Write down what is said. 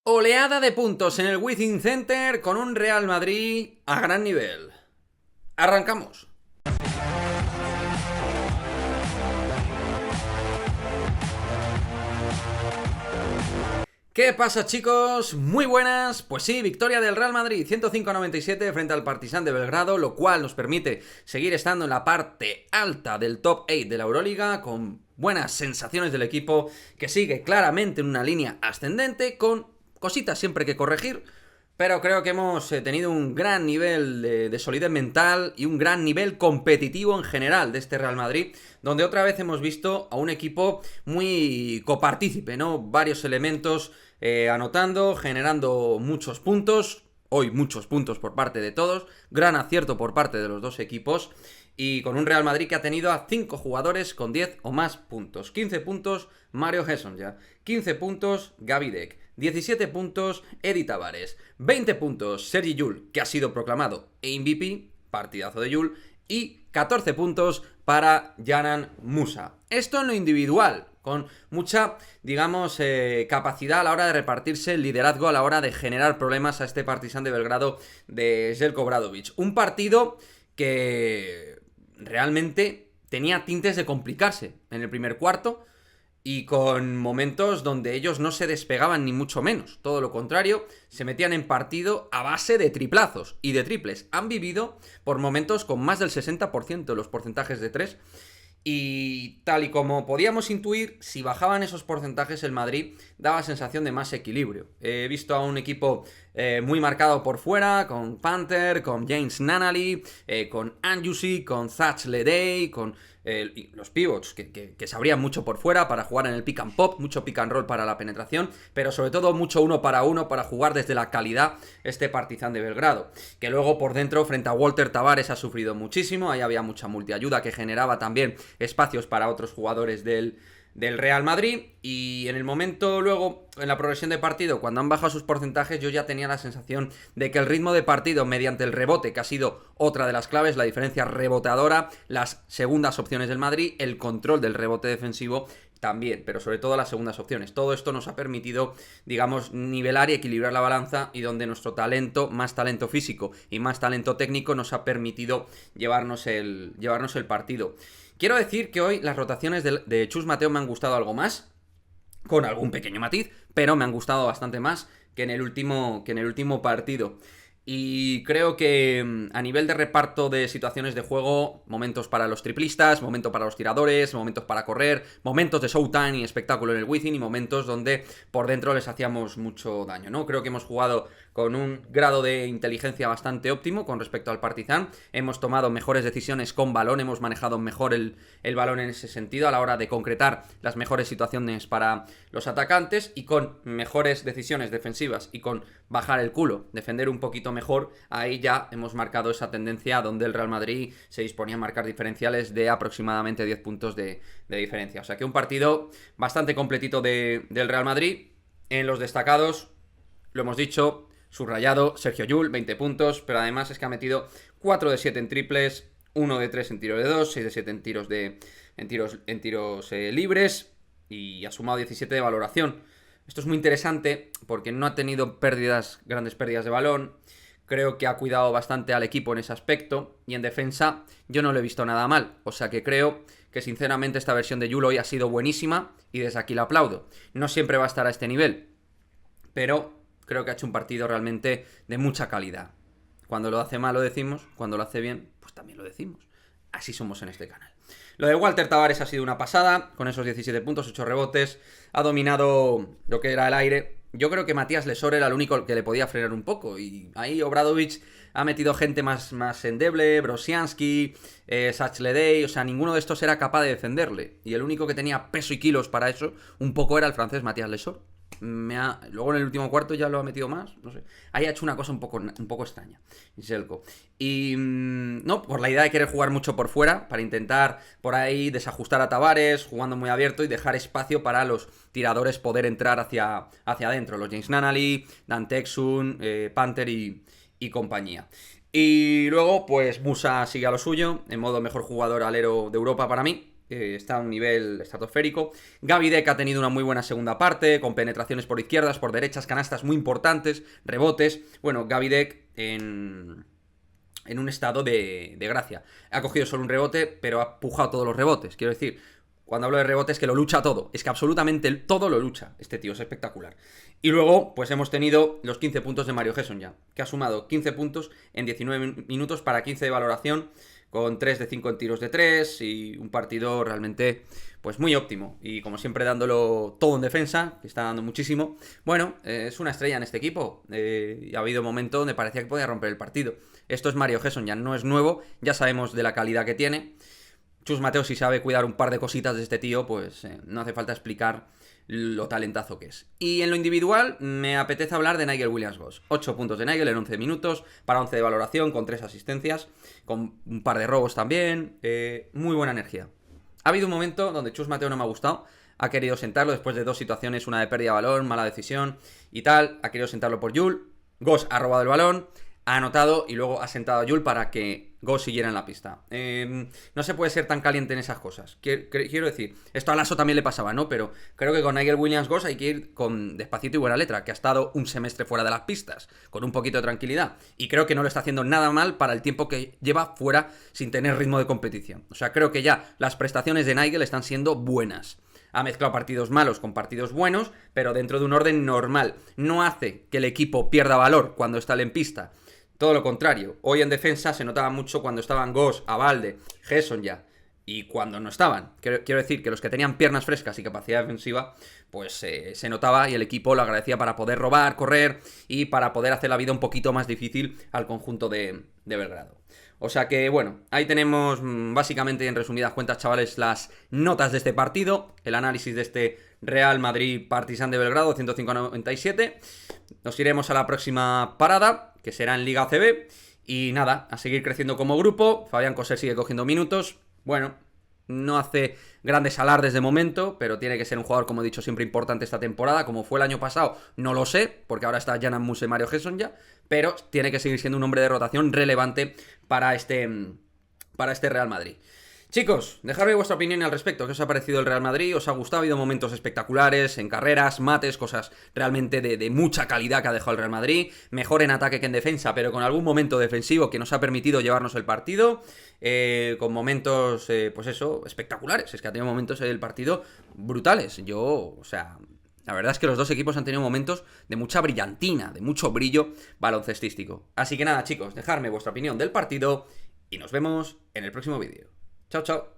Oleada de puntos en el Within Center con un Real Madrid a gran nivel. Arrancamos. ¿Qué pasa, chicos? Muy buenas. Pues sí, victoria del Real Madrid 105-97 frente al Partizan de Belgrado, lo cual nos permite seguir estando en la parte alta del top 8 de la Euroliga con buenas sensaciones del equipo que sigue claramente en una línea ascendente con cositas siempre que corregir. Pero creo que hemos tenido un gran nivel de solidez mental y un gran nivel competitivo en general de este Real Madrid, donde otra vez hemos visto a un equipo muy copartícipe, ¿no? Varios elementos anotando, generando muchos puntos, hoy muchos puntos por parte de todos, gran acierto por parte de los dos equipos, y con un Real Madrid que ha tenido a 5 jugadores con 10 o más puntos. 15 puntos Mario Hezonja, 15 puntos Gavi Deck, 17 puntos Edi Tavares, 20 puntos Sergi Llull, que ha sido proclamado MVP, partidazo de Llull, y 14 puntos para Dzanan Musa. Esto en lo individual, con mucha, digamos, capacidad a la hora de repartirse el liderazgo, a la hora de generar problemas a este Partizan de Belgrado de Željko Obradović. Un partido que realmente tenía tintes de complicarse en el primer cuarto, y con momentos donde ellos no se despegaban ni mucho menos. Todo lo contrario, se metían en partido a base de triplazos y de triples. Han vivido por momentos con más del 60% de los porcentajes de 3. Y tal y como podíamos intuir, si bajaban esos porcentajes, el Madrid daba sensación de más equilibrio. He visto a un equipo muy marcado por fuera, con Panther, con James Nunnally, con Anjusi, con Zach Ledey, con los pivots que se abrían mucho por fuera para jugar en el pick and pop, mucho pick and roll para la penetración, pero sobre todo mucho uno para jugar desde la calidad este Partizan de Belgrado, que luego por dentro frente a Walter Tavares ha sufrido muchísimo. Ahí había mucha multiayuda que generaba también espacios para otros jugadores del Real Madrid, y en el momento luego, en la progresión de partido, cuando han bajado sus porcentajes, yo ya tenía la sensación de que el ritmo de partido mediante el rebote, que ha sido otra de las claves, la diferencia reboteadora, las segundas opciones del Madrid, el control del rebote defensivo también, pero sobre todo las segundas opciones. Todo esto nos ha permitido, digamos, nivelar y equilibrar la balanza, y donde nuestro talento, más talento físico y más talento técnico, nos ha permitido llevarnos el partido. Quiero decir que hoy las rotaciones de Chus Mateo me han gustado algo más, con algún pequeño matiz, pero me han gustado bastante más que en el último partido. Y creo que a nivel de reparto de situaciones de juego, momentos para los triplistas, momentos para los tiradores, momentos para correr, momentos de showtime y espectáculo en el Within, y momentos donde por dentro les hacíamos mucho daño, ¿no? Creo que hemos jugado con un grado de inteligencia bastante óptimo con respecto al Partizan. Hemos tomado mejores decisiones con balón, hemos manejado mejor el balón en ese sentido a la hora de concretar las mejores situaciones para los atacantes, y con mejores decisiones defensivas y con bajar el culo, defender un poquito mejor. Ahí ya hemos marcado esa tendencia donde el Real Madrid se disponía a marcar diferenciales de aproximadamente 10 puntos de diferencia. O sea que un partido bastante completito del Real Madrid. En los destacados, lo hemos dicho, subrayado, Sergio Llull, 20 puntos, pero además es que ha metido 4 de 7 en triples, 1 de 3 en tiro de 2, 6 de 7 en tiros libres, y ha sumado 17 de valoración. Esto es muy interesante porque no ha tenido grandes pérdidas de balón. Creo que ha cuidado bastante al equipo en ese aspecto, y en defensa yo no lo he visto nada mal. O sea que creo que sinceramente esta versión de Llull hoy ha sido buenísima, y desde aquí la aplaudo. No siempre va a estar a este nivel, pero creo que ha hecho un partido realmente de mucha calidad. Cuando lo hace mal lo decimos, cuando lo hace bien, pues también lo decimos. Así somos en este canal. Lo de Walter Tavares ha sido una pasada, con esos 17 puntos, 8 rebotes, ha dominado lo que era el aire. Yo creo que Matías Lesor era el único que le podía frenar un poco, y ahí Obradović ha metido gente más endeble, Brosianski, Zach Ledey, o sea, ninguno de estos era capaz de defenderle, y el único que tenía peso y kilos para eso, un poco era el francés Matías Lesor. Luego en el último cuarto ya lo ha metido más, no sé. Ahí ha hecho una cosa un poco extraña, Željko. Y no, por la idea de querer jugar mucho por fuera, para intentar por ahí desajustar a Tavares, jugando muy abierto y dejar espacio para los tiradores poder entrar hacia adentro. Los James Nunnally, Dante Exum, Panther y compañía. Y luego, pues Musa sigue a lo suyo, en modo mejor jugador alero de Europa para mí. está a un nivel estratosférico. Gavi Deck ha tenido una muy buena segunda parte, con penetraciones por izquierdas, por derechas, canastas muy importantes, rebotes. Bueno, Gavi Deck en un estado de gracia. Ha cogido solo un rebote, pero ha pujado todos los rebotes. Quiero decir, cuando hablo de rebotes, que lo lucha todo. Es que absolutamente todo lo lucha. Este tío es espectacular. Y luego, pues hemos tenido los 15 puntos de Mario Gerson ya, que ha sumado 15 puntos en 19 minutos para 15 de valoración, con 3 de 5 en tiros de 3 y un partido realmente pues muy óptimo. Y como siempre dándolo todo en defensa, que está dando muchísimo. Bueno, es una estrella en este equipo. Ha habido momentos donde parecía que podía romper el partido. Esto es Mario Gerson, ya no es nuevo, ya sabemos de la calidad que tiene. Chus Mateo, si sabe cuidar un par de cositas de este tío, pues no hace falta explicar lo talentazo que es. Y en lo individual, me apetece hablar de Nigel Williams-Goss. 8 puntos de Nigel en 11 minutos, para 11 de valoración, con 3 asistencias, con un par de robos también. Muy buena energía. Ha habido un momento donde Chus Mateo no me ha gustado. Ha querido sentarlo después de 2 situaciones, una de pérdida de balón, mala decisión y tal. Ha querido sentarlo por Jul. Goss ha robado el balón, ha anotado y luego ha sentado a Jul para que Goss siguiera en la pista. No se puede ser tan caliente en esas cosas. Quiero decir, esto a Lasso también le pasaba, ¿no? Pero creo que con Nigel Williams-Goss hay que ir con despacito y buena letra, que ha estado un semestre fuera de las pistas, con un poquito de tranquilidad. Y creo que no lo está haciendo nada mal para el tiempo que lleva fuera sin tener ritmo de competición. O sea, creo que ya las prestaciones de Nigel están siendo buenas. Ha mezclado partidos malos con partidos buenos, pero dentro de un orden normal. No hace que el equipo pierda valor cuando está en pista. Todo lo contrario, hoy en defensa se notaba mucho cuando estaban Goss, Abalde, Gerson ya, y cuando no estaban. Quiero decir que los que tenían piernas frescas y capacidad defensiva, pues se notaba y el equipo lo agradecía para poder robar, correr y para poder hacer la vida un poquito más difícil al conjunto de Belgrado. O sea que, bueno, ahí tenemos básicamente en resumidas cuentas, chavales, las notas de este partido, el análisis de este Real Madrid Partizan de Belgrado 105-97. Nos iremos a la próxima parada, que será en Liga ACB. Y nada, a seguir creciendo como grupo. Fabián Coser sigue cogiendo minutos. Bueno, no hace grandes alardes de momento, pero tiene que ser un jugador, como he dicho, siempre importante esta temporada. Como fue el año pasado, no lo sé, porque ahora está Jan Muse y Mario Gerson ya. Pero tiene que seguir siendo un hombre de rotación relevante para este Real Madrid. Chicos, dejadme vuestra opinión al respecto. ¿Qué os ha parecido el Real Madrid? ¿Os ha gustado? Ha habido momentos espectaculares en carreras, mates, cosas realmente de mucha calidad que ha dejado el Real Madrid. Mejor en ataque que en defensa, pero con algún momento defensivo que nos ha permitido llevarnos el partido. Con momentos, pues eso, espectaculares. Es que ha tenido momentos en el partido brutales. O sea, la verdad es que los dos equipos han tenido momentos de mucha brillantina, de mucho brillo baloncestístico. Así que nada, chicos, dejadme vuestra opinión del partido y nos vemos en el próximo vídeo. Chao, chao.